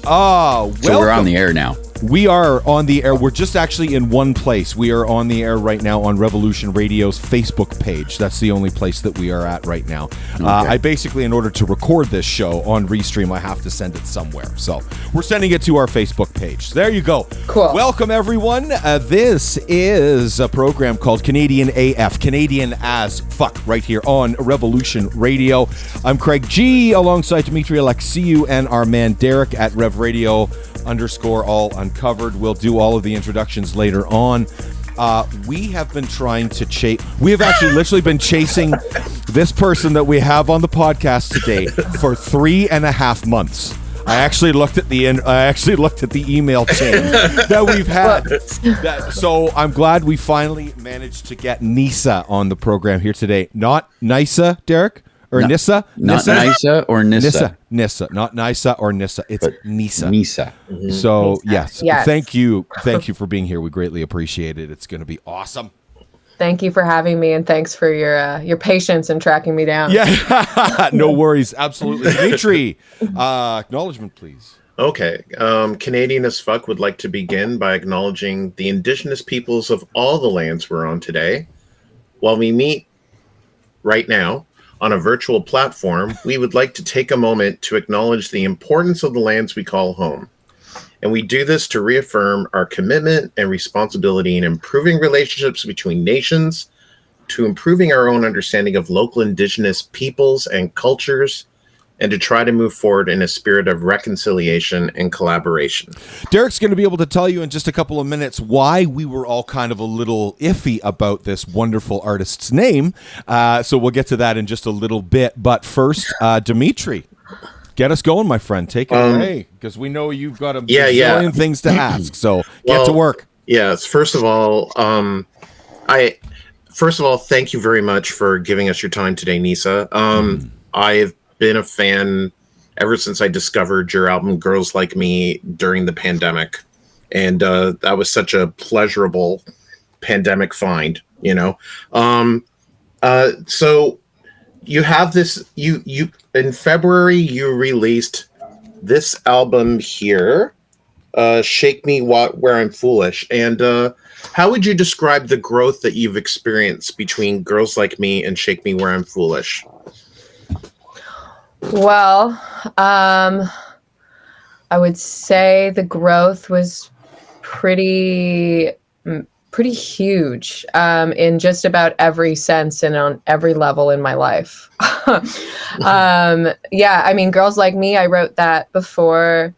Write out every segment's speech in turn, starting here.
So we're on the air now. We are on the air. We're just actually in one place. We are on the air right now on Revolution Radio's Facebook page. That's the only place that we are at right now. Okay. I basically, in order to record this show on Restream, I have to send it somewhere. So we're sending it to our Facebook page. There you go. Cool. Welcome, everyone. This is a program called Canadian AF, Canadian as fuck, right here on Revolution Radio. I'm Craig G, alongside Dimetre, Alexiou, and our man Derek at Rev Radio _all uncovered. We'll do all of the introductions later on. We have been trying to chase. We have actually literally been chasing this person that we have on the podcast today for 3.5 months. I actually looked at the email chain that we've had. So I'm glad we finally managed to get Nyssa on the program here today. Not Nyssa, Derek. Or Nyssa? Not Nyssa or Nyssa. Nyssa. Not Nyssa or Nyssa. It's Nyssa. Nyssa. Mm-hmm. So, yes. Thank you for being here. We greatly appreciate it. It's going to be awesome. Thank you for having me, and thanks for your patience in tracking me down. Yeah. No worries. Absolutely. Dimetre, acknowledgement, please. Okay. Canadian as fuck would like to begin by acknowledging the Indigenous peoples of all the lands we're on today. While we meet right now on a virtual platform, we would like to take a moment to acknowledge the importance of the lands we call home. And we do this to reaffirm our commitment and responsibility in improving relationships between nations, to improving our own understanding of local Indigenous peoples and cultures, and to try to move forward in a spirit of reconciliation and collaboration. Derek's going to be able to tell you in just a couple of minutes why we were all kind of a little iffy about this wonderful artist's name. So we'll get to that in just a little bit. But first, Dimetre, get us going, my friend. Take it away, because we know you've got a million things to ask. So get to work. Yes. First of all, thank you very much for giving us your time today, Nyssa. I've been a fan ever since I discovered your album Girls Like Me during the pandemic, and that was such a pleasurable pandemic find, you know. So you have this, you in February you released this album here, Shake Me Where I'm Foolish, and how would you describe the growth that you've experienced between Girls Like Me and Shake Me Where I'm Foolish? Well, I would say the growth was pretty huge in just about every sense and on every level in my life. I mean, Girls Like Me, I wrote that before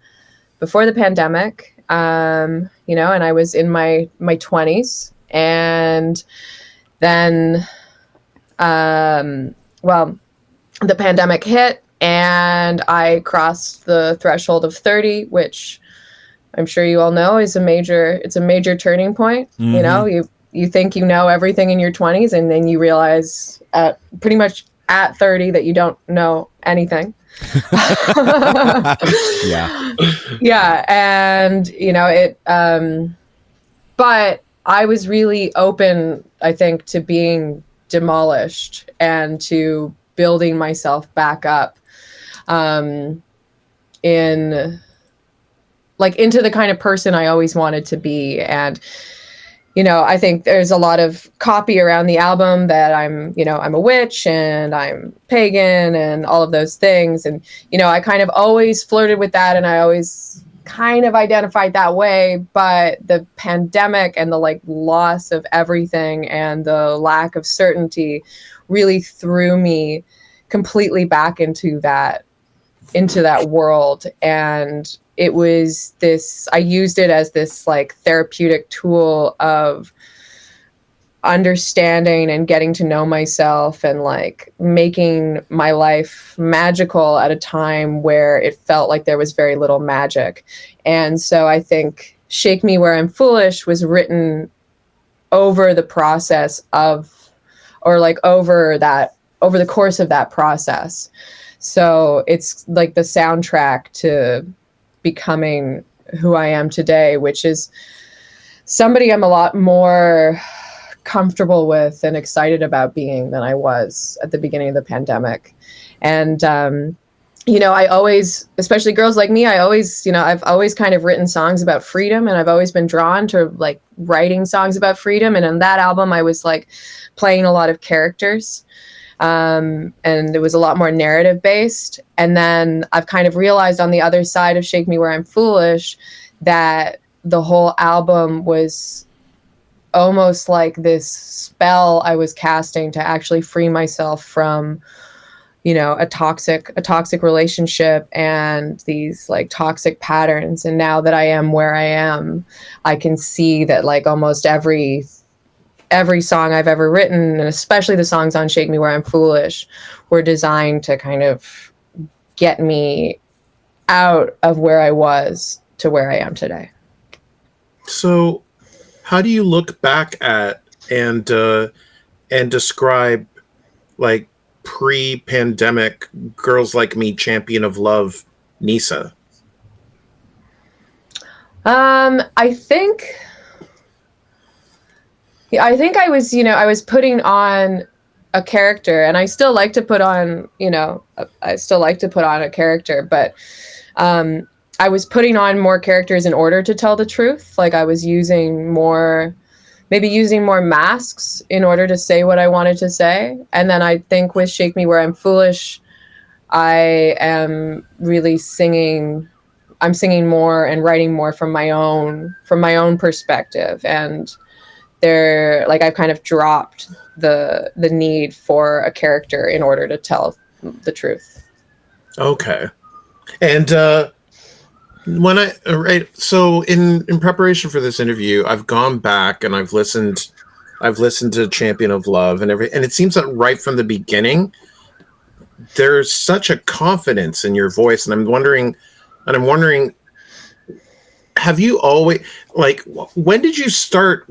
the pandemic, and I was in my 20s, and then, the pandemic hit, and I crossed the threshold of 30, which I'm sure you all know is a major turning point. Mm-hmm. You know, you think you know everything in your 20s, and then you realize pretty much at 30 that you don't know anything. Yeah. And it, but I was really open, I think, to being demolished and to building myself back up into the kind of person I always wanted to be. And I think there's a lot of copy around the album that I'm a witch and I'm pagan and all of those things, and I kind of always flirted with that, and I always kind of identified that way. But the pandemic and the loss of everything and the lack of certainty really threw me completely back into that world. And it was I used it as this therapeutic tool of understanding and getting to know myself and making my life magical at a time where it felt like there was very little magic. And so I think Shake Me Where I'm Foolish was written over the process over the course of that process. So it's like the soundtrack to becoming who I am today, which is somebody I'm a lot more comfortable with and excited about being than I was at the beginning of the pandemic. And, I always, especially Girls Like Me, I've always kind of written songs about freedom, and I've always been drawn to like writing songs about freedom. And in that album, I was like playing a lot of characters. And it was a lot more narrative based. And then I've kind of realized on the other side of Shake Me Where I'm Foolish that the whole album was almost like this spell I was casting to actually free myself from, a toxic relationship and these like toxic patterns. And now that I am where I am, I can see that like almost every song I've ever written, and especially the songs on Shake Me Where I'm Foolish, were designed to kind of get me out of where I was to where I am today. So how do you look back at and describe like pre-pandemic Girls Like Me champion of love, Nyssa? I think I was putting on a character, and I still like to put on a character, but I was putting on more characters in order to tell the truth. Like I was using more masks in order to say what I wanted to say. And then I think with Shake Me Where I'm Foolish, I am really singing more and writing more from my own perspective. And I've kind of dropped the need for a character in order to tell the truth. Okay. And so in preparation for this interview, I've gone back and I've listened to Champion of Love and it seems that right from the beginning there's such a confidence in your voice, and I'm wondering, have you always, like, when did you start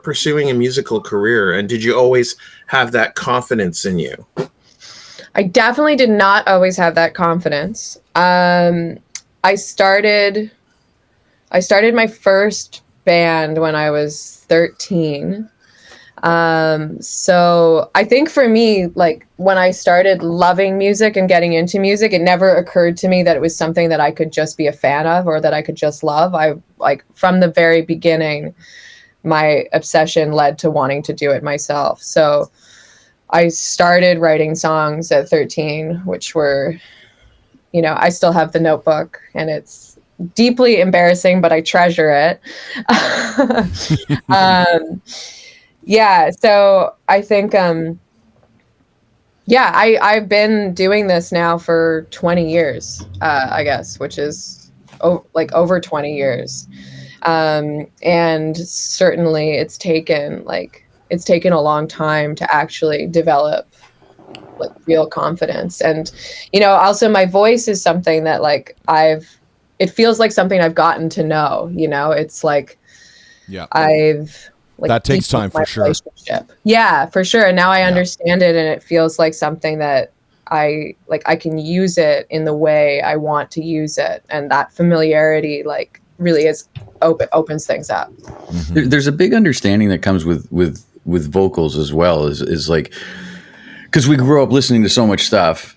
pursuing a musical career, and did you always have that confidence in you? I definitely did not always have that confidence. I started my first band when I was 13. So I think for me, like when I started loving music and getting into music, it never occurred to me that it was something that I could just be a fan of or that I could just love. From the very beginning, my obsession led to wanting to do it myself. So I started writing songs at 13, which were, I still have the notebook, and it's deeply embarrassing, but I treasure it. Yeah, so I think, I've been doing this now for 20 years, I guess, which is over 20 years. And certainly it's taken a long time to actually develop like real confidence. And, also my voice is something that it feels like something I've gotten to know, it's like, that takes time for sure. Yeah, for sure. And now I understand it, and it feels like something that I can use it in the way I want to use it. And that familiarity really opens things up. Mm-hmm. There's a big understanding that comes with vocals as well, is like, because we grew up listening to so much stuff,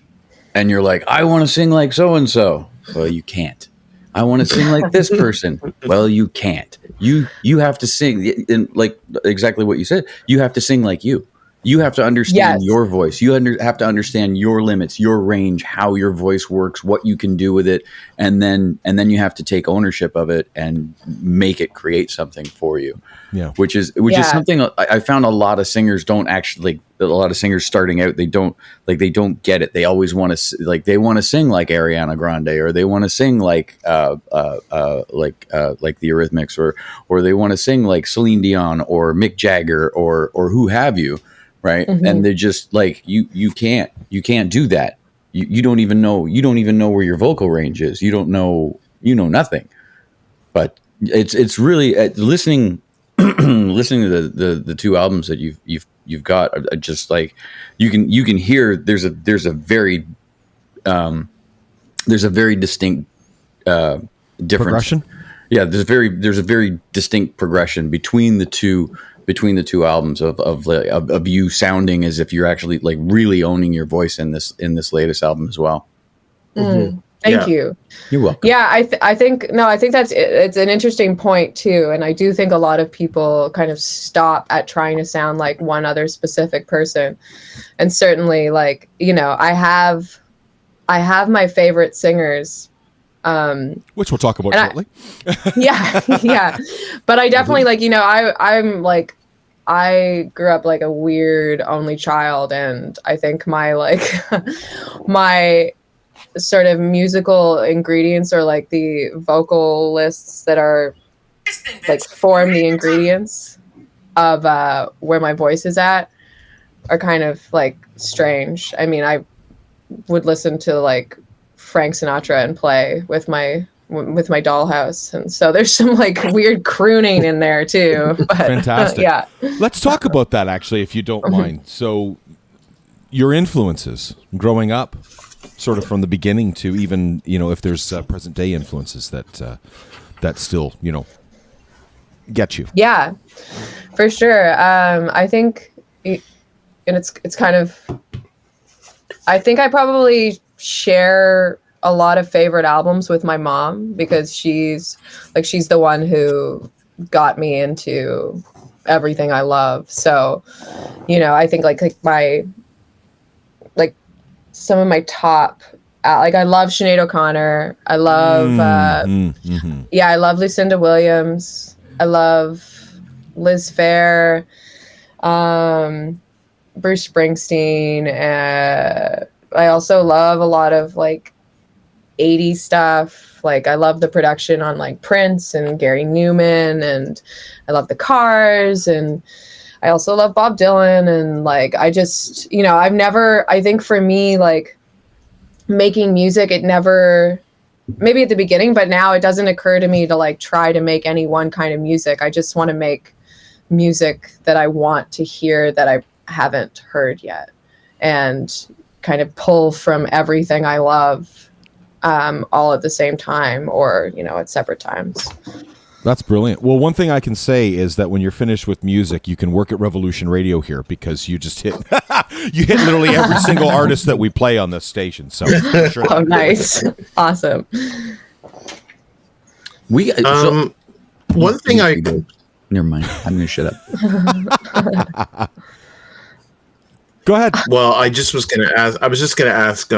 and you're like, I want to sing like so-and-so. Well, you can't. I want to sing like this person. Well, you can't. You have to sing, and like exactly what you said. You have to sing like you. You have to understand your voice. You have to understand your limits, your range, how your voice works, what you can do with it, and then you have to take ownership of it and make it create something for you. Yeah, which is something I found a lot of singers don't actually. A lot of singers starting out, they don't get it. They always want to they want to sing like Ariana Grande, or they want to sing like the Eurythmics, or they want to sing like Celine Dion or Mick Jagger or who have you, right? Mm-hmm. And they're just like you can't do that. You don't even know where your vocal range is. You don't know nothing. But it's really listening to the two albums that you've got, just like you can hear there's a very distinct difference. Progression? Yeah, there's a very distinct progression between the two albums of you sounding as if you're actually like really owning your voice in this latest album as well. Thank you. You're welcome. Yeah, I think it's an interesting point too, and I do think a lot of people kind of stop at trying to sound like one other specific person, and certainly, like, you know, I have my favorite singers, which we'll talk about shortly. Yeah, but I definitely like, you know, I'm like, I grew up like a weird only child, and I think my like my sort of musical ingredients are like the vocalists that are like form the ingredients of where my voice is at are kind of like strange. I mean, I would listen to like Frank Sinatra and play with my dollhouse, and so there's some like weird crooning in there too. But, fantastic. Yeah, let's talk about that actually, if you don't mind. So your influences growing up, sort of from the beginning to even, you know, if there's present day influences that still, you know, get you. Yeah, for sure. I think, and it's kind of, I think I probably share a lot of favorite albums with my mom, because she's the one who got me into everything I love. So, you know, I think like my, like some of my top, like I love Sinead O'Connor. I love, I love Lucinda Williams. I love Liz Phair, Bruce Springsteen. I also love a lot of like 80s stuff. Like I love the production on like Prince and Gary Newman, and I love the Cars, and I also love Bob Dylan. And like, I just, you know, I think for me, like making music, it never, maybe at the beginning, but now it doesn't occur to me to like try to make any one kind of music. I just want to make music that I want to hear that I haven't heard yet, and kind of pull from everything I love, all at the same time, or, you know, at separate times. That's brilliant. Well, one thing I can say is that when you're finished with music, you can work at Revolution Radio here, because you just hit you hit literally every single artist that we play on this station. So sure. Oh, nice. Awesome. One thing never mind. I'm gonna shut up. Go ahead. Well, I was just gonna ask.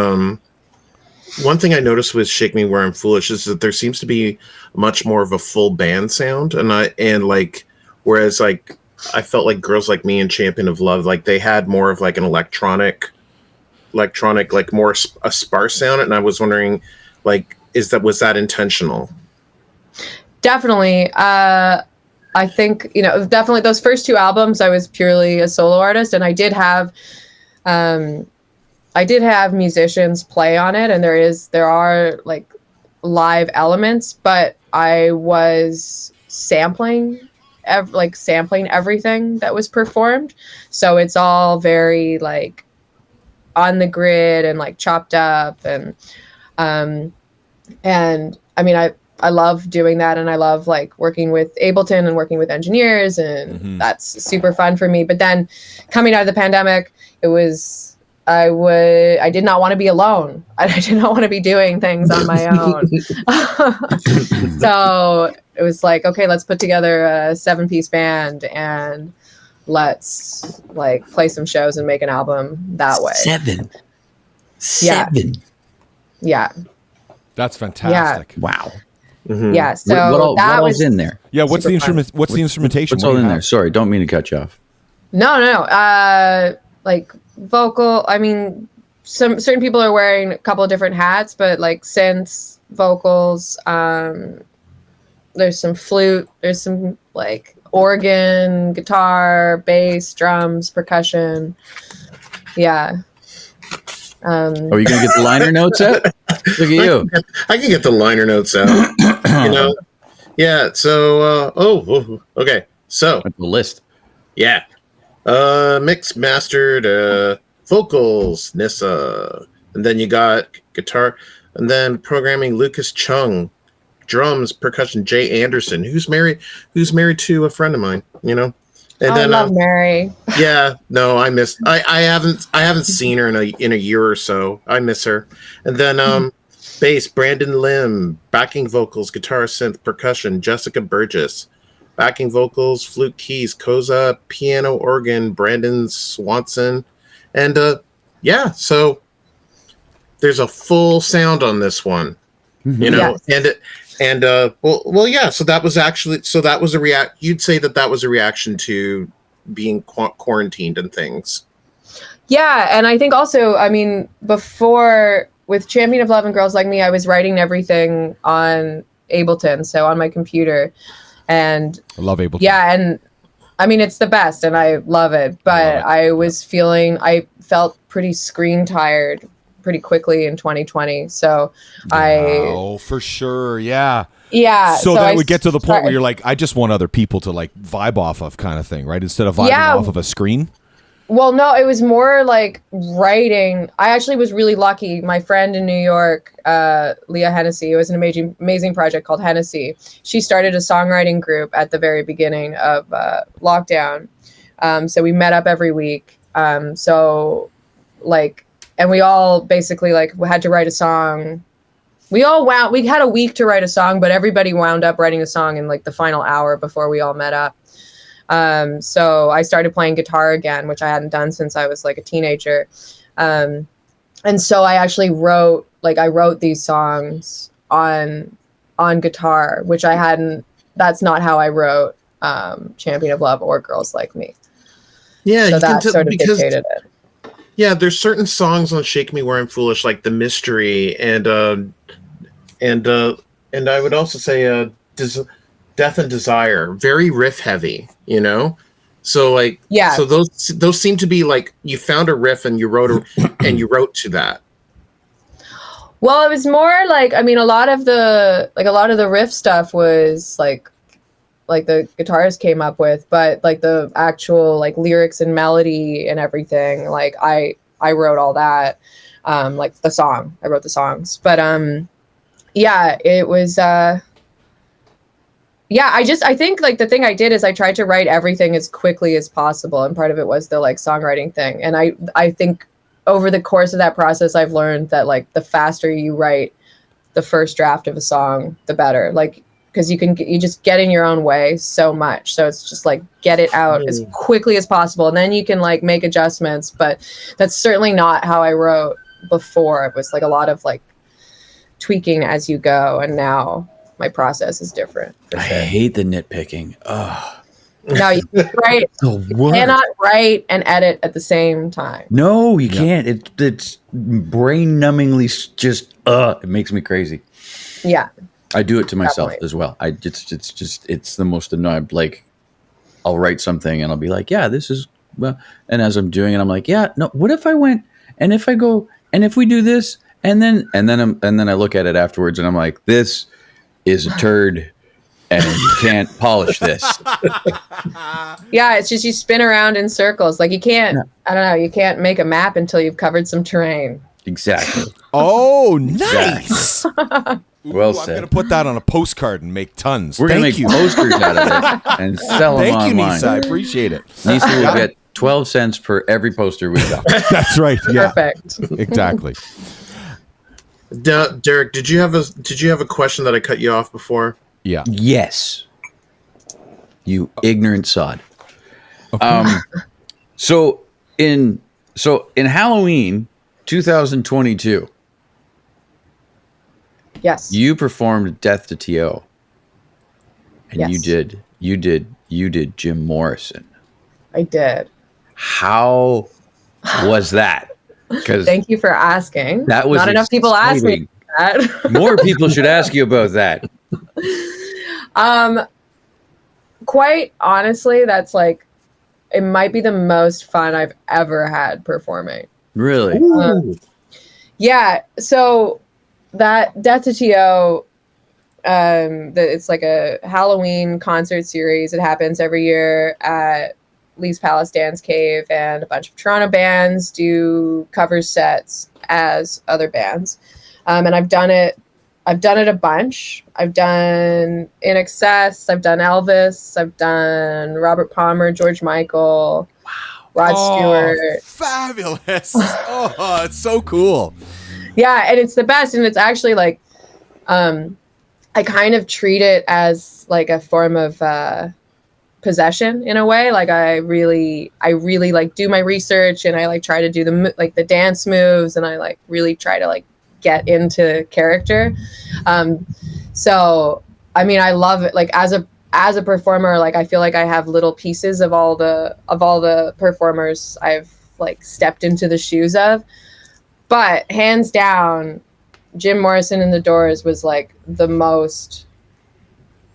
One thing I noticed with "Shake Me Where I'm Foolish" is that there seems to be much more of a full band sound, and like, whereas like I felt like Girls Like Me and Champion of Love, like they had more of like an electronic, like more a sparse sound, and I was wondering, like, was that intentional? Definitely. I think, you know, definitely those first two albums, I was purely a solo artist, and I did have musicians play on it, and there are like live elements, but I was sampling everything that was performed. So it's all very like on the grid and like chopped up, and I mean, I love doing that, and I love like working with Ableton and working with engineers, and that's super fun for me. But then coming out of the pandemic, I did not want to be alone. I did not want to be doing things on my own. So it was like, okay, let's put together a 7-piece band and let's like play some shows and make an album that way. Seven. Yeah. That's fantastic. Yeah. Wow. Mm-hmm. Yeah. So what was in there? Yeah. What's the instrumentation? What's all in there? Sorry, don't mean to cut you off. No. Like vocal. I mean, some certain people are wearing a couple of different hats, but like synths, vocals. There's some flute. There's some like organ, guitar, bass, drums, percussion. Yeah. Are you gonna get the liner notes out? Look at you. I can get the liner notes out. You know. Yeah. So. Okay. So. The list. Yeah. Mixed, mastered, vocals, Nyssa, and then you got guitar, and then programming Lucas Chung, drums, percussion Jay Anderson, who's married to a friend of mine. You know. And I love Mary. Yeah, no, I haven't seen her in a year or so. I miss her. And then Bass, Brandon Lim. Backing vocals, guitar, synth, percussion, Jessica Burgess. Backing vocals, flute, keys, Koza. Piano, organ, Brandon Swanson. And yeah, so there's a full sound on this one, you know, Yes. well, yeah. So that was a You'd say that was a reaction to being quarantined and things. Yeah, and I think also, I mean, before with Champion of Love and Girls Like Me, I was writing everything on Ableton, so on my computer, and I love Ableton. yeah, and I mean, it's the best, and I love it. But I felt pretty screen tired pretty quickly in 2020. So Oh, for sure. Yeah. yeah. So that would get to the point where you're like, I just want other people to like vibe off of kind of thing, right? Instead of vibing off of a screen. Well, no, it was more like writing. I actually was really lucky. My friend in New York, Leah Hennessy, it was an amazing project called Hennessy. She started a songwriting group at the very beginning of lockdown. So we met up every week. And we all basically like had to write a song. We had a week to write a song, but everybody wound up writing a song in like the final hour before we all met up. So I started playing guitar again, which I hadn't done since I was like a teenager. And so I actually wrote these songs on guitar, which that's not how I wrote, Champion of Love or Girls Like Me. Yeah. So that sort of dictated it. Yeah. There's certain songs on Shake Me Where I'm Foolish, like The Mystery and I would also say, Death and Desire, very riff heavy, you know? So like, yeah. So those seem to be like, you found a riff and you wrote to that. Well, it was more like, I mean, a lot of the riff stuff was like the guitarist came up with, but like the actual like lyrics and melody and everything, like I wrote all that, like the song, I wrote the songs, but yeah, it was, yeah, I think like the thing I did is I tried to write everything as quickly as possible. And part of it was the like songwriting thing. And I think over the course of that process, I've learned that like the faster you write the first draft of a song, the better. Like, because you just get in your own way so much. So it's just like get it out as quickly as possible. And then you can like make adjustments. But that's certainly not how I wrote before. It was like a lot of like tweaking as you go. And now my process is different. I hate the nitpicking. Ugh. No, you cannot write and edit at the same time. No, you can't. It's brain numbingly just it makes me crazy. Yeah. I do it to myself as well. It's the most annoying. Like, I'll write something and I'll be like, yeah, this is well, and as I'm doing it, I'm like, yeah, no, what if I went and if I go and if we do this and then I look at it afterwards and I'm like, this is a turd and you can't polish this. Yeah, it's just you spin around in circles. Like you can't, I don't know, you can't make a map until you've covered some terrain. Exactly. Oh, nice. Well said. I'm going to put that on a postcard and make tons. We're going to make posters out of it and sell them online. Thank you, Nyssa. I appreciate it. Nyssa will get 12 cents per every poster we sell. That's right. Yeah. Perfect. Exactly. Derek, did you have a question that I cut you off before? Yeah. Yes. You ignorant sod. Okay. So in Halloween 2022, yes, you performed Death to T.O. And yes. you did Jim Morrison. I did. How was that? Thank you for asking. That was not enough people ask me that. More people should ask you about that. Quite honestly, that's like, it might be the most fun I've ever had performing. Really? Yeah. So that Death to T.O., it's like a Halloween concert series. It happens every year at Lee's Palace Dance Cave, and a bunch of Toronto bands do cover sets as other bands. And I've done it a bunch. I've done In Excess, I've done Elvis, I've done Robert Palmer, George Michael, Rod Stewart. Fabulous. Oh, it's so cool. Yeah, and it's the best, and it's actually like, I kind of treat it as like a form of possession in a way. Like I really like do my research, and I like try to do the dance moves, and I like really try to like get into character. So I mean, I love it. Like as a performer, like I feel like I have little pieces of all the performers I've like stepped into the shoes of. But hands down, Jim Morrison in The Doors was like the most,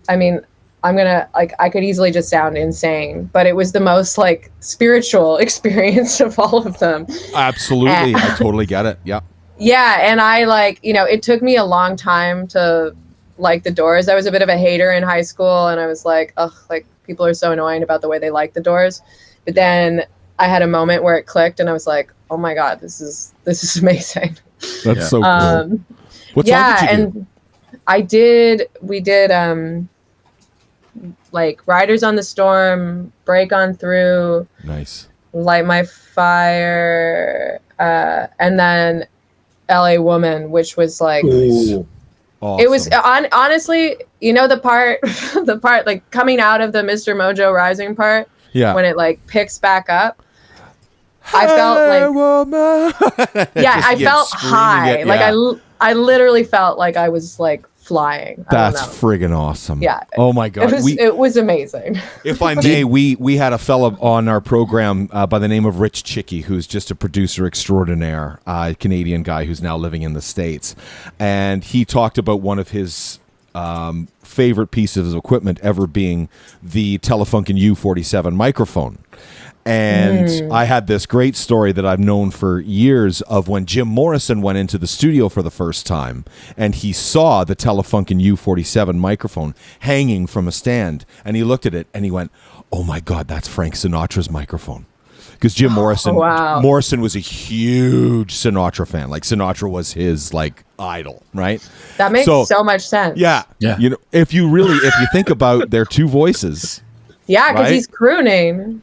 I mean, I could easily just sound insane, but it was the most like spiritual experience of all of them. Absolutely. I totally get it. Yeah. Yeah. And I like, it took me a long time to like The Doors. I was a bit of a hater in high school, and I was like, ugh, like people are so annoying about the way they like The Doors. But then I had a moment where it clicked, and I was like, oh my God, this is amazing. That's so cool. What song did you do? We did like Riders on the Storm, Break On Through, Nice. Light Light My Fire, and then LA Woman, which was like, Ooh. Awesome. it was honestly, the part like coming out of the Mr. Mojo Rising part, Yeah. when it like picks back up, I felt like, yeah, I felt high. It, like yeah. I literally felt like I was like flying. That's friggin' awesome. Yeah. Oh my God. It was amazing. If I may, we had a fella on our program by the name of Rich Chicky, who's just a producer extraordinaire, Canadian guy who's now living in the States. And he talked about one of his favorite pieces of equipment ever being the Telefunken U47 microphone. And I had this great story that I've known for years of when Jim Morrison went into the studio for the first time, and he saw the Telefunken U47 microphone hanging from a stand, and he looked at it and he went, oh my God, that's Frank Sinatra's microphone. Because Jim Morrison, wow. Morrison was a huge Sinatra fan. Like Sinatra was his like idol, right? That makes so much sense. Yeah. You know, if you think about their two voices. Yeah, because right? he's crooning.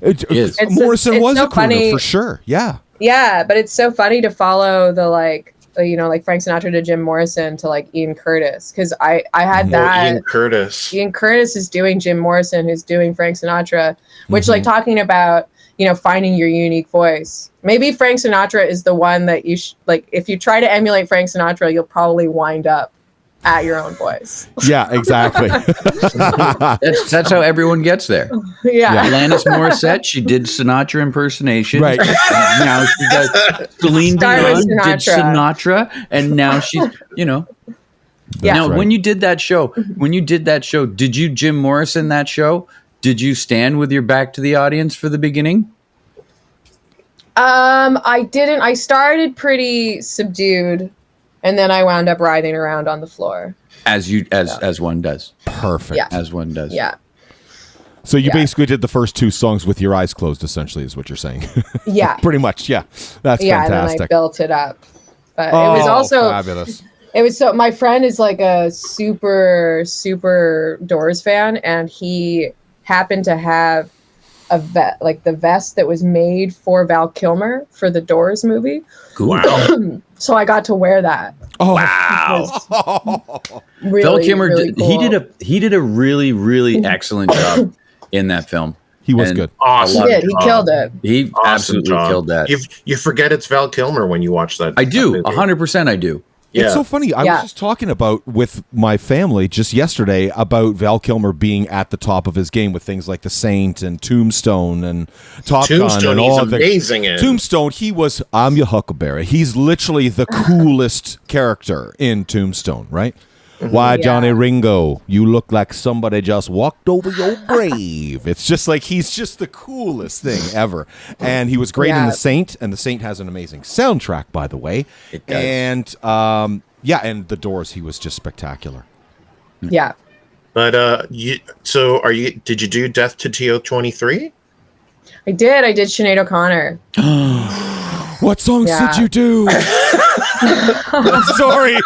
Morrison was so a crooner funny. for sure. Yeah. Yeah, but it's so funny to follow the like, like Frank Sinatra to Jim Morrison to like Ian Curtis, because I had that. Ian Curtis. Ian Curtis is doing Jim Morrison, who's doing Frank Sinatra, which like talking about finding your unique voice. Maybe Frank Sinatra is the one that you like. If you try to emulate Frank Sinatra, you'll probably wind up at your own voice. Yeah, exactly. That's how everyone gets there. Yeah. Alanis Morissette, she did Sinatra impersonation. Right. Now she does Celine Dion did Sinatra, and now she's, Yeah. Now, right. when you did that show, did you Jim Morrison that show? Did you stand with your back to the audience for the beginning? I didn't. I started pretty subdued, and then I wound up writhing around on the floor. As one does. Perfect. Yeah. As one does. Yeah. So you basically did the first two songs with your eyes closed, essentially, is what you're saying. Yeah. Pretty much. Yeah. That's Yeah, fantastic. and then I built it up. But it was also fabulous. It was so. My friend is like a super, super Doors fan, and he happened to have the vest that was made for Val Kilmer for the Doors movie. Cool. Wow. So I got to wear that. Oh Wow. Really, Val Kilmer really cool. he did a really, really excellent job in that film. He was And good. Awesome. He did. He killed it. He Awesome absolutely job. killed that. You forget it's Val Kilmer when you watch that. I do. that movie. 100% I do. It's Yeah. so funny. I was just talking about with my family just yesterday about Val Kilmer being at the top of his game with things like The Saint and Tombstone and Top Gun Tombstone, and he's all of the amazing in. Tombstone. I'm your Huckleberry. He's literally the coolest character in Tombstone, right? Why, Yeah. Johnny Ringo, you look like somebody just walked over your grave. It's just like he's just the coolest thing ever. And he was great in Yeah. The Saint, and The Saint has an amazing soundtrack, by the way. It does. And and The Doors, he was just spectacular. Yeah. But did you do Death to TO23? I did. I did Sinead O'Connor. What songs Yeah. did you do? Sorry.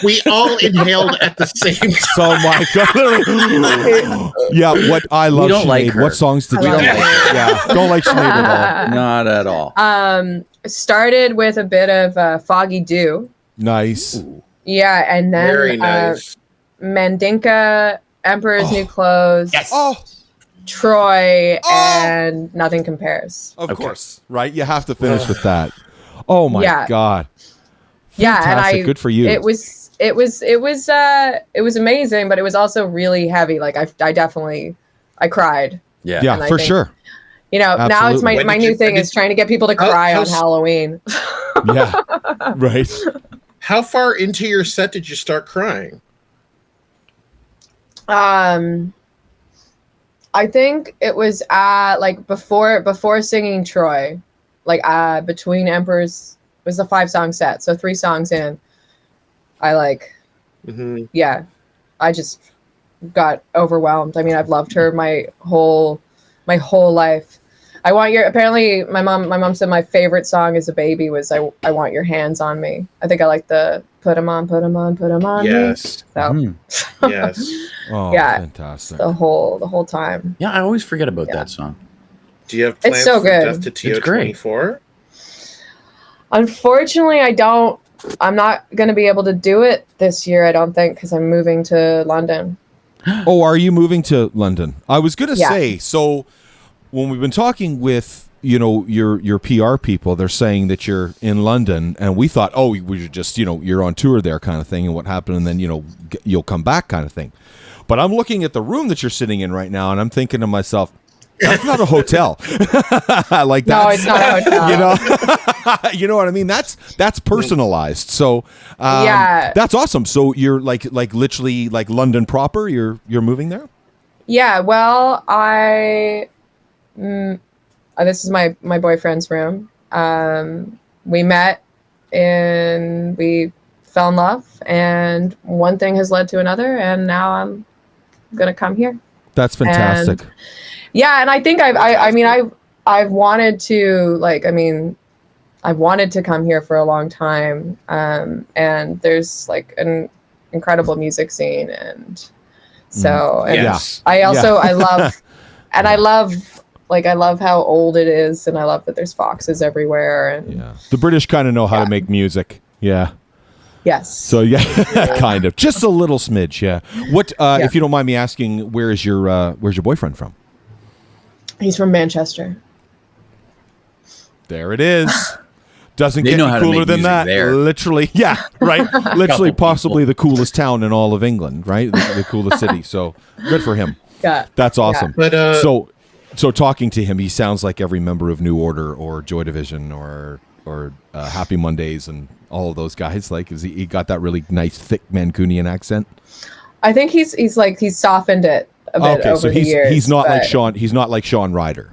We all inhaled at the same time. Oh my god. Yeah, what I love. We don't Sinead. like her. What songs did I you love like? her. Yeah, don't like Sinead at all. Not at all. Started with a bit of Foggy Dew. Nice. Yeah, and then Very nice. Mandinka, Emperor's New Clothes, Oh, Troy, and Nothing Compares. of course. Right? You have to finish with that. Oh my Yeah. god. Yeah, Fantastic. and Good for you. It was amazing, but it was also really heavy. Like I definitely cried. Yeah. Yeah, and I for think- sure. You know, now it's Absolutely. my new thing is trying to get people to cry on Halloween. Yeah. Right. How far into your set did you start crying? I think it was like before singing Troy, like between Emperors, it was a 5-song set, so 3 songs in, I like, yeah, I just got overwhelmed. I mean, I've loved her my whole life. Apparently my mom said my favorite song as a baby was I Want Your Hands on Me. I think I like the put 'em on Yes. me. So Yes. Oh, Yeah. fantastic. the whole time. Yeah, I always forget about that song. Do you have plans It's so for good. Death to It's great. TO24? Unfortunately, I'm not going to be able to do it this year, I don't think, because I'm moving to London. Oh, are you moving to London? I was going to Yeah. say, so when we've been talking with, your PR people, they're saying that you're in London, and we thought, oh, we should just, you're on tour there kind of thing, and what happened, and then, you'll come back kind of thing. But I'm looking at the room that you're sitting in right now, and I'm thinking to myself, that's not a hotel. Like No, that's, it's not a hotel. you know what I mean? That's personalized. So Yeah. that's awesome. So you're like literally like London proper. You're moving there. Yeah, well, this is my boyfriend's room. We met and we fell in love, and one thing has led to another, and now I'm gonna come here. That's fantastic. Yeah, and I think I've wanted to I've wanted to come here for a long time, and there's like an incredible music scene, and so and Yes. I also I love and I love how old it is, and I love that there's foxes everywhere, and Yeah, the British kind of know how to make music. Yeah. yes. So yeah, kind of, just a little smidge. Yeah. What, if you don't mind me asking, where's your boyfriend from? He's from Manchester. There it is. Doesn't They get know any how to cooler make than music that. there. Literally, yeah, right. Literally, Couple possibly the coolest town in all of England, right? The coolest city. So good for him. Yeah. That's awesome. But So talking to him, he sounds like every member of New Order or Joy Division or Happy Mondays and all of those guys. Like, he got that really nice, thick Mancunian accent? I think he's softened it a bit Okay, over so the years. he's not like but- Sean. He's not like Sean Ryder,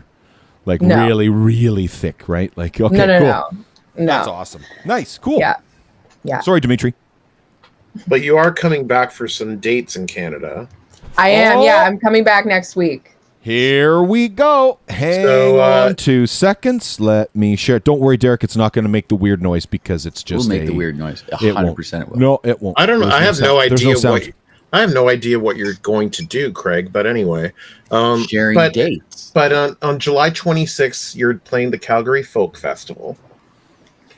like No. really, really thick, right? Like, okay, No. cool. That's awesome. Nice, cool. Yeah. Sorry, Dimetre. but you are coming back for some dates in Canada. I am. Oh. Yeah, I'm coming back next week. Here we go. Hang on 2 seconds. Let me share. Don't worry, Derek. It's not going to make the weird noise because it's just We'll make the weird noise. It 100% it will. No, it won't. I don't know. There's I have no sound. There's idea sound. I have no idea what you're going to do, Craig. But anyway, Sharing but, dates. But on July 26th, you're playing the Calgary Folk Festival.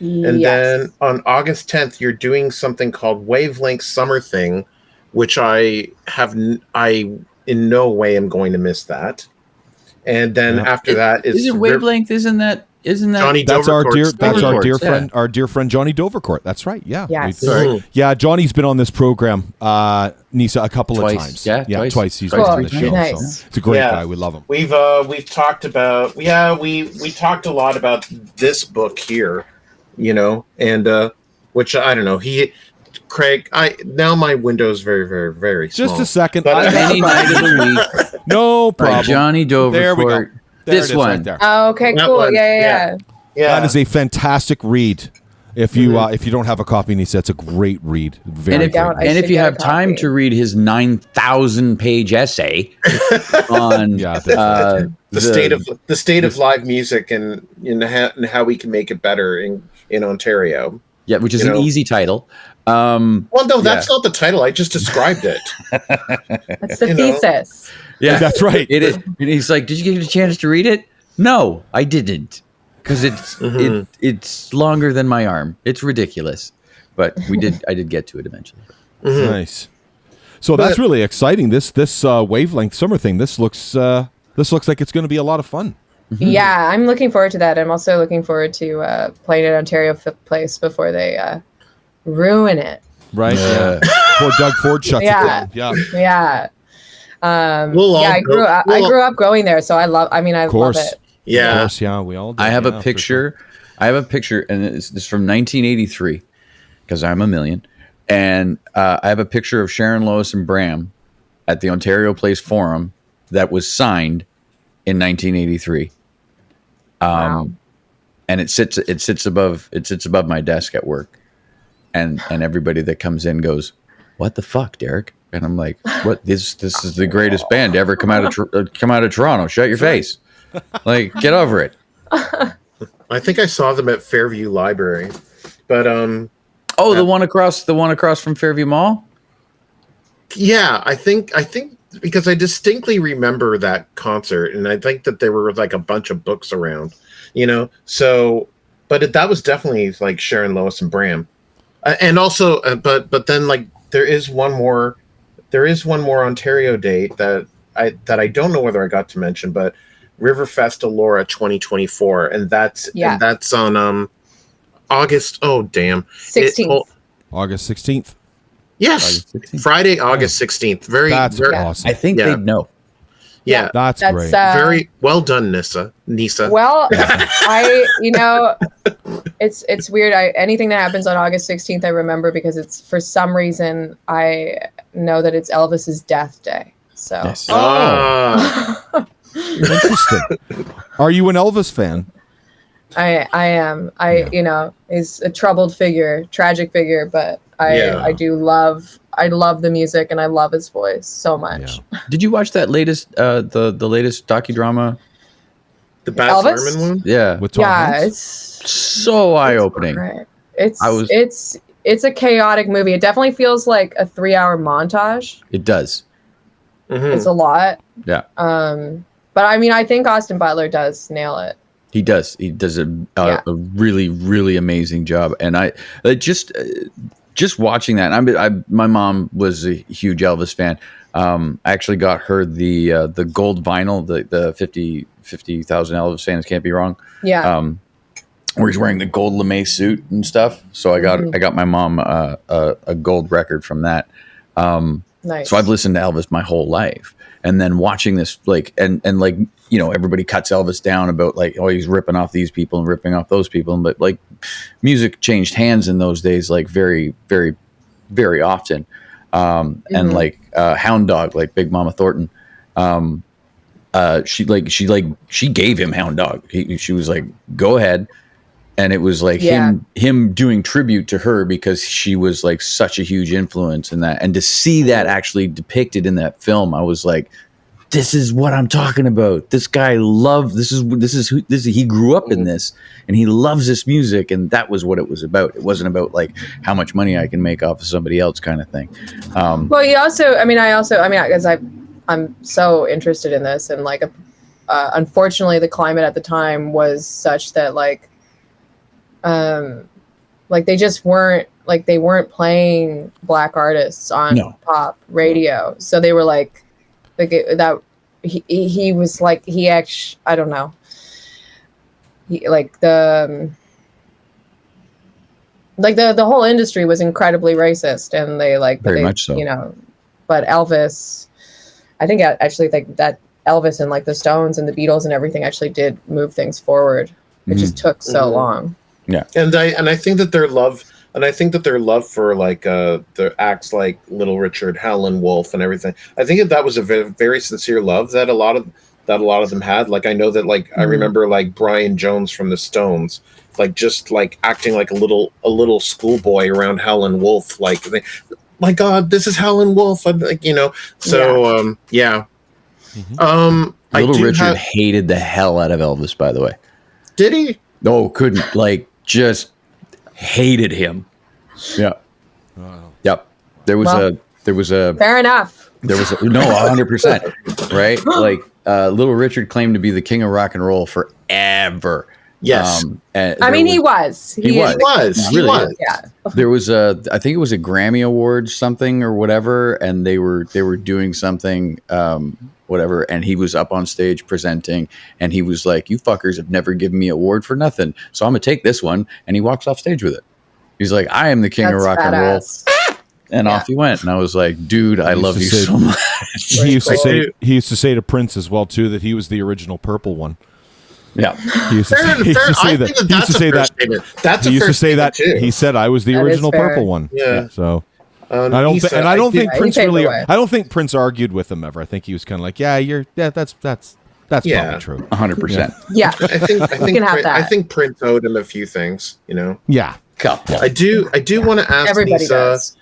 And then on August 10th, you're doing something called Wavelength Summer Thing, which I in no way am going to miss that. And then after that is Isn't Wavelength? Isn't that Johnny That's our Dovercourt's dear friend Johnny Dovercourt. That's right. Yeah. Yes. We- yeah, Johnny's been on this program, Nyssa, a couple of Twice. times. Yeah, twice. He's Twice, been on three the times. show. Nice. So it's a great Yeah. guy. We love him. We've talked about we talked a lot about this book here, and which I don't know. Craig, now my window's very, very, very small. Just a second. But- Any night of the week. No problem. By Johnny Dovercourt. There we go. There This it is one. right there. Oh, okay, That cool. one, Yeah. Yeah. That is a fantastic read. If you don't have a copy, Nyssa, it's a great read. Very And good. if you have time to read his 9,000-page essay on the state of live music and how we can make it better in Ontario. Yeah, which is an easy title. Well, no, that's not the title. I just described it. That's the thesis. Yeah, that's right. It is. And he's like, "Did you get a chance to read it?" No, I didn't, because it's longer than my arm. It's ridiculous, but I did get to it eventually. Nice. So that's really exciting. This wavelength summer thing. This looks like it's going to be a lot of fun. Yeah, I'm looking forward to that. I'm also looking forward to playing at Ontario Place before they ruin it. Right. Yeah. Before Doug Ford shuts it down. Yeah. Yeah. I grew up going there, so I love it. Yeah. Of course, yeah, we all do. I have a picture. Sure. I have a picture, and it's from 1983, because I'm a million. And I have a picture of Sharon, Lois, and Bram at the Ontario Place Forum that was signed in 1983. Wow. And it sits above my desk at work, and everybody that comes in goes, "What the fuck, Derek?" And I'm like, "What? This is the greatest band to ever come out of Toronto. Shut your face. Like, get over it." I think I saw them at Fairview Library, but the one across from Fairview Mall. Yeah, I think because I distinctly remember that concert, and I think that there were like a bunch of books around, So, but that was definitely like Sharon, Lois, and Bram, and also, but then like there is one more Ontario date that I don't know whether I got to mention, but Riverfest Elora 2024, and that's on August. Oh damn, 16th. August 16th. Yes, 16th. Friday, August 16th. Very awesome. I think they'd know. Yeah, that's great. Very well done, Nyssa. Well, it's weird. Anything that happens on August 16th, I remember, because it's, for some reason, I know that it's Elvis's death day. So, yes. Interesting. Are you an Elvis fan? I am. He's a troubled figure, tragic figure, but I love the music, and I love his voice so much. Yeah. Did you watch that latest the latest docudrama? The Baz Luhrmann one? Yeah. With Tom Hanks? It's so eye-opening. It's a chaotic movie. It definitely feels like a 3-hour montage. It does. Mm-hmm. It's a lot. Yeah. But I think Austin Butler does nail it. He does. He does a really, really amazing job. And I just watching that. My mom was a huge Elvis fan. I actually got her the gold vinyl, the 50,000 Elvis fans can't be wrong. Yeah. Where he's wearing the gold lame suit and stuff. So I got my mom a gold record from that. Nice. So I've listened to Elvis my whole life. And then watching this, everybody cuts Elvis down about like, oh, he's ripping off these people and ripping off those people. But like, music changed hands in those days, like very, very, very often. And like Hound Dog, like Big Mama Thornton, she gave him Hound Dog. She was like, go ahead. And it was like him doing tribute to her, because she was like such a huge influence in that. And to see that actually depicted in that film, I was like, this is what I'm talking about. This guy he grew up in this, and he loves this music. And that was what it was about. It wasn't about like how much money I can make off of somebody else kind of thing. Well, he also, because I'm so interested in this, and like, unfortunately the climate at the time was such that they just weren't playing black artists on pop radio. So they were like he was like, he actually, I don't know. The whole industry was incredibly racist, and very much so. But Elvis, I think actually that Elvis and like the Stones and the Beatles and everything actually did move things forward. It just took so long. Yeah, and I think that their love for like the acts like Little Richard, Howlin' Wolf, and everything. I think that was a very, very sincere love that a lot that a lot of them had. Like I know that like I remember like Brian Jones from the Stones, like just like acting like a little schoolboy around Howlin' Wolf. Like, my God, this is Howlin' Wolf. I'm like, you know. So yeah. Little Richard hated the hell out of Elvis, by the way. Did he? No, couldn't. Like, just hated him. Yeah. Yep. There was a fair enough. There was a, no, 100%. Right? Like, Little Richard claimed to be the king of rock and roll forever. Yes. I mean, he was. He was. Yeah. There was I think it was a Grammy Awards something or whatever, and they were doing something, whatever, and he was up on stage presenting, and he was like, "You fuckers have never given me an award for nothing, so I'm gonna take this one," and he walks off stage with it. He's like, "I am the king of rock and roll." And off he went, and I was like, "Dude, I love you so much." He used to say to Prince as well too that he was the original purple one. Yeah, he used to say that. He used to say that. That's he used to say that. He said, "I was the original purple one." Yeah. So, I don't think Prince really. I don't think Prince argued with him ever. I think he was kind of like, that's probably true. 100%. Yeah, I think can have that. I think Prince owed him a few things. You know. Yeah. Couple. I do want to ask Everybody Nyssa, does.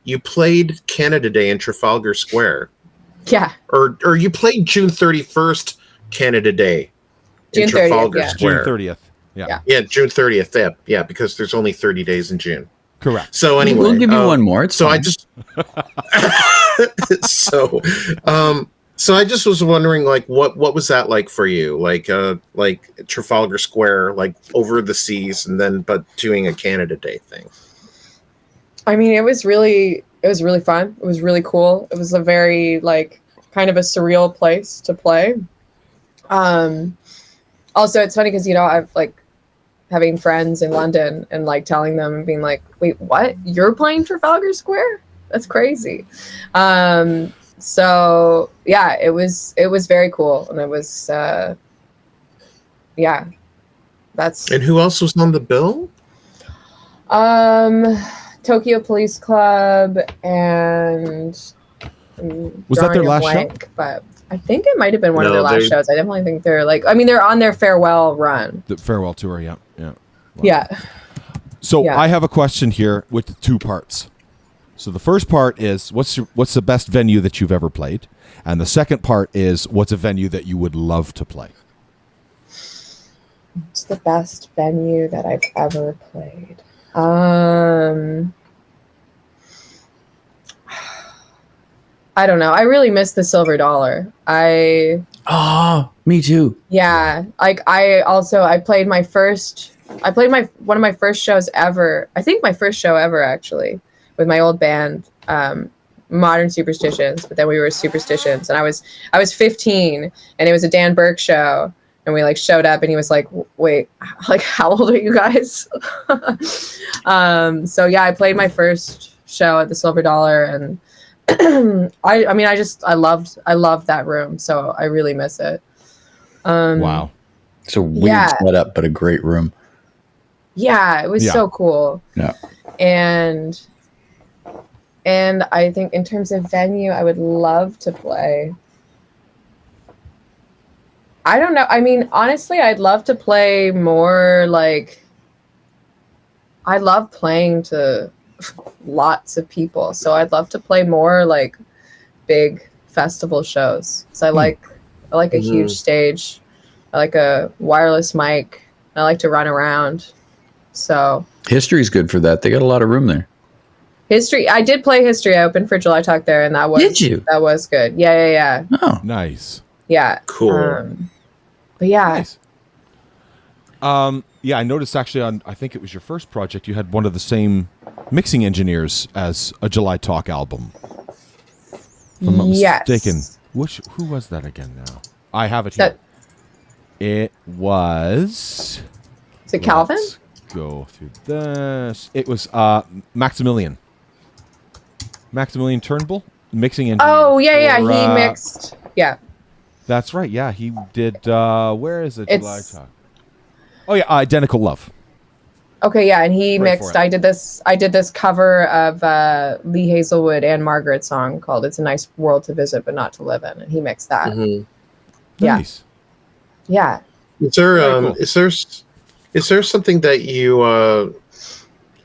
You played Canada Day in Trafalgar Square. Yeah. Or you played June 31st Canada Day in June 30th, Trafalgar yeah. Square. June 30th. Yeah. Yeah, June 30th. Yeah, because there's only 30 days in June. Correct. So anyway, we'll give you one more. It's so fine. I just so I just was wondering, like, what was that like for you? Like Trafalgar Square, like over the seas, and then but doing a Canada Day thing. I mean, it was really fun. It was really cool. It was a very like kind of a surreal place to play. Also, it's funny because, you know, I've like having friends in London and like telling them and being like, wait, what? You're playing Trafalgar Square? That's crazy. So yeah, it was very cool. And it was, yeah, that's. And who else was on the bill? Tokyo Police Club and was that their last show? But I think it might have been one of their last shows. I definitely think they're like, I mean, they're on their farewell run. The farewell tour, yeah. Wow. Yeah. So I have a question here with 2 parts. So the first part is what's the best venue that you've ever played? And the second part is what's a venue that you would love to play? It's the best venue that I've ever played. I don't know. I really miss the Silver Dollar. Me too. Yeah. Like I played one of my first shows ever. I think my first show ever actually with my old band, Modern Superstitions, but then we were Superstitions, and I was 15 and it was a Dan Burke show. And we like showed up and he was like, wait, like, how old are you guys? So yeah, I played my first show at the Silver Dollar, and I loved that room. So I really miss it. Wow. It's a weird setup, but a great room. Yeah, it was so cool. Yeah. And I think in terms of venue, I would love to play. I don't know. I mean, honestly, I'd love to play more like, I love playing to lots of people. So I'd love to play more like big festival shows. So I like a huge stage. I like a wireless mic. I like to run around. So History's good for that. They got a lot of room there. History. I did play History. I opened for July Talk there, and that was that was good. Yeah. Oh, nice. Yeah. Cool. But yeah. Nice. Yeah, I noticed actually on, I think it was your first project, you had one of the same mixing engineers as a July Talk album. If I'm not mistaken. Who was that again now? I have it here. It was... Is it Calvin? Let's go through this. It was Maximilian. Maximilian Turnbull, mixing engineer. Oh, yeah. He mixed. Yeah. That's right. Yeah, he did. Where is it? July Talk. Oh yeah, Identical Love. Okay, yeah, and he mixed. I did this cover of Lee Hazelwood and Margaret's song called "It's a Nice World to Visit but Not to Live in," and he mixed that. Mm-hmm. Nice. Yeah. Is there Very cool. is there something that you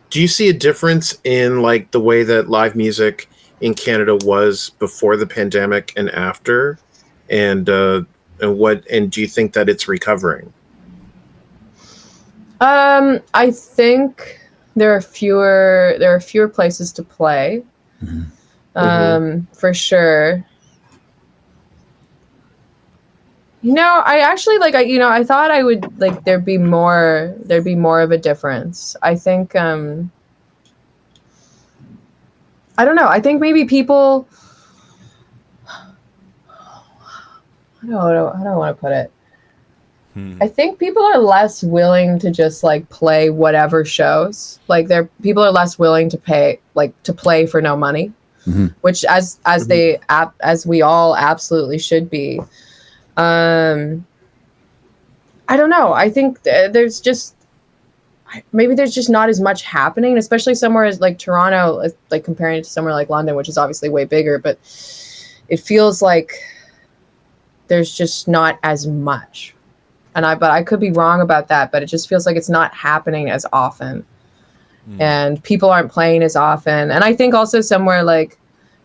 do you see a difference in like the way that live music in Canada was before the pandemic and after, and do you think that it's recovering? I think there are fewer places to play. For sure. I actually I thought I would there'd be more of a difference. I think I don't know. I think maybe people, I don't know how do I want to put it. I think people are less willing to just play whatever shows. People are less willing to pay to play for no money, which as we all absolutely should be. I don't know. I think there's just not as much happening, especially somewhere as Toronto, comparing it to somewhere like London, which is obviously way bigger, but it feels like there's just not as much. But I could be wrong about that, but it just feels like it's not happening as often. And people aren't playing as often. And I think also somewhere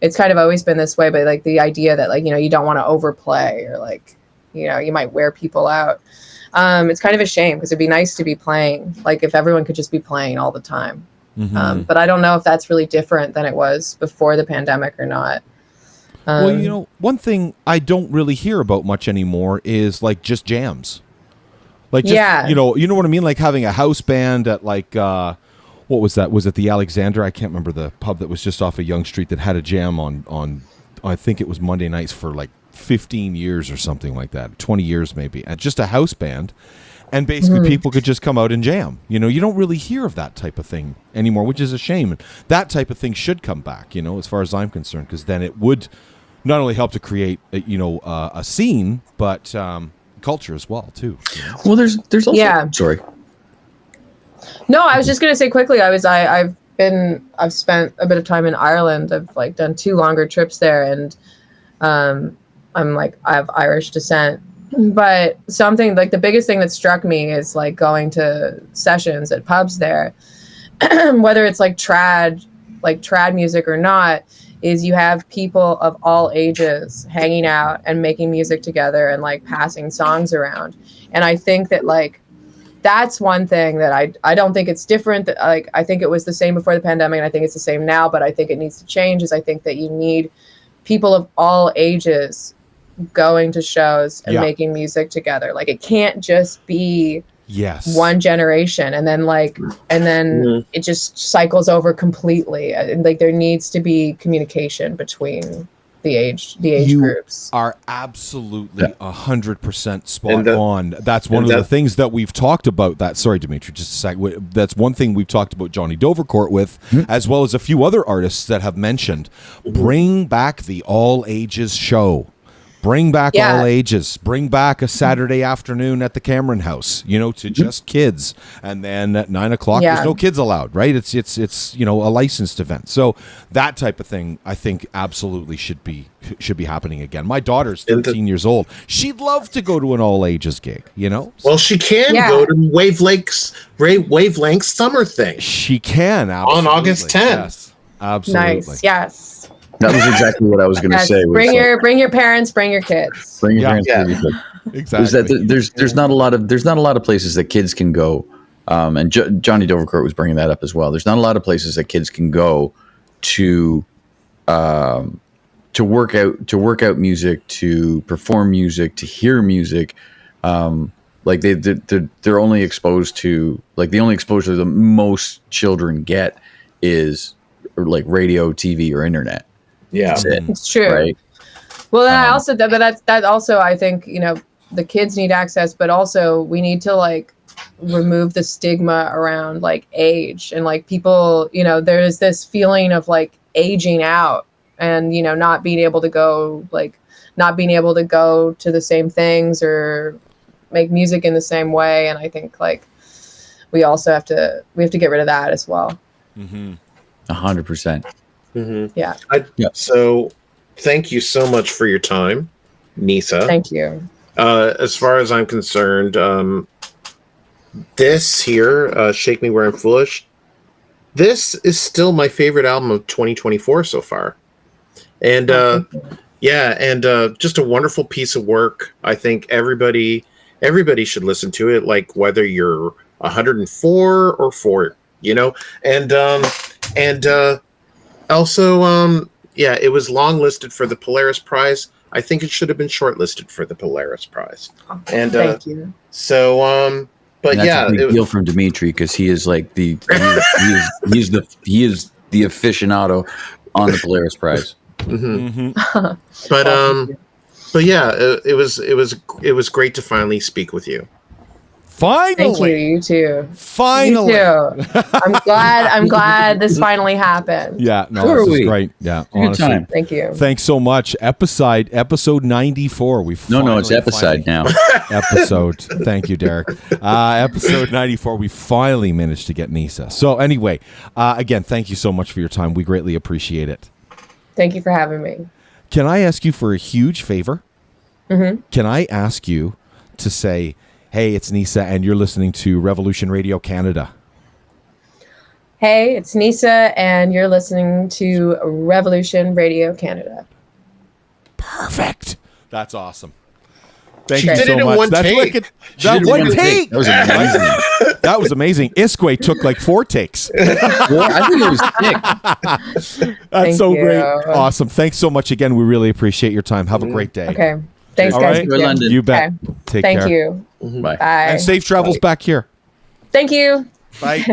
it's kind of always been this way, but the idea that you don't want to overplay or you might wear people out. It's kind of a shame because it'd be nice to be playing, if everyone could just be playing all the time. But I don't know if that's really different than it was before the pandemic or not. Well, one thing I don't really hear about much anymore is just jams. You know what I mean? Having a house band at what was that? Was it the Alexander? I can't remember the pub that was just off of Yonge Street that had a jam on I think it was Monday nights for 15 years or something like that, 20 years maybe, and just a house band. And basically people could just come out and jam. You don't really hear of that type of thing anymore, which is a shame. And that type of thing should come back, as far as I'm concerned, because then it would not only help to create, a scene, but culture as well, too. Well, there's also... Sorry. No, I was just going to say quickly, I've spent a bit of time in Ireland. I've done 2 longer trips there, and I have Irish descent. But something the biggest thing that struck me is going to sessions at pubs there, whether it's trad music or not, is you have people of all ages hanging out and making music together and passing songs around. And I think that that's one thing that I don't think it's different. That I think it was the same before the pandemic, and I think it's the same now, but I think it needs to change. Is I think that you need people of all ages going to shows and making music together. It can't just be one generation and then it just cycles over completely. And there needs to be communication between the age groups. You are absolutely 100% spot on. That's one of the things that we've talked about. Sorry, Dimetre, just a sec. That's one thing we've talked about Jonny Dovercourt with, as well as a few other artists that have mentioned. Bring back the all ages show. Bring back all ages. Bring back a Saturday afternoon at the Cameron House, to just kids. And then at 9:00, there's no kids allowed, right? It's a licensed event. So that type of thing, I think, absolutely should be happening again. My daughter's 13 years old. She'd love to go to an all ages gig, Well, she can go to Wavelength summer thing. She can, absolutely. On August 10th. Yes, absolutely. Nice. Yes. That was exactly what I was going to say. Bring your parents, bring your kids. Bring your parents, bring your kids. Exactly. Is that there's not a lot of places that kids can go, and Jonny Dovercourt was bringing that up as well. There's not a lot of places that kids can go to work out music, to perform music, to hear music. They're only exposed to the only exposure that most children get is radio, TV, or internet. Yeah, it's true. Right? Well, then I also that also I think the kids need access, but also we need to remove the stigma around age and people. There's this feeling of aging out and not being able to go to the same things or make music in the same way. And I think we also have to get rid of that as well. 100%. Yeah. So thank you so much for your time, Nyssa. Thank you. As far as I'm concerned, this here, Shake Me Where I'm Foolish, this is still my favorite album of 2024 so far. And just a wonderful piece of work. I think everybody should listen to it, like whether you're 104 or 4, you know. And also, it was long listed for the Polaris Prize. I think it should have been shortlisted for the Polaris Prize. And Thank you. So, but And that's yeah, a big deal from Dimetre because he is like he is the aficionado on the Polaris Prize. But yeah, it was great to finally speak with you. Finally. Thank you. You too. Finally. You too. I'm glad this finally happened. Yeah, no, So this are is we. great. Yeah, Good honestly. time. Thank you. Thanks so much. Episode 94. No, it's episode now. Episode. Thank you, Derek. Episode 94. We finally managed to get Nyssa. So anyway, again, thank you so much for your time. We greatly appreciate it. Thank you for having me. Can I ask you for a huge favor? Mm-hmm. Can I ask you to say, hey, it's Nyssa, and you're listening to Revolution Radio Canada? Hey, it's Nyssa, and you're listening to Revolution Radio Canada. Perfect. That's awesome. Thank She you did so it in much. one That's take. wicked. She That did it one in one take. That was amazing. That was amazing. Isque took like 4 takes. I think it was sick. That's Thank so you. great. Awesome. Thanks so much again. We really appreciate your time. Have a great day. Okay. Thanks, All guys. right. For London. You bet. Okay. Take Thank care. you. Bye. Bye. And safe travels back here. Thank you. Bye.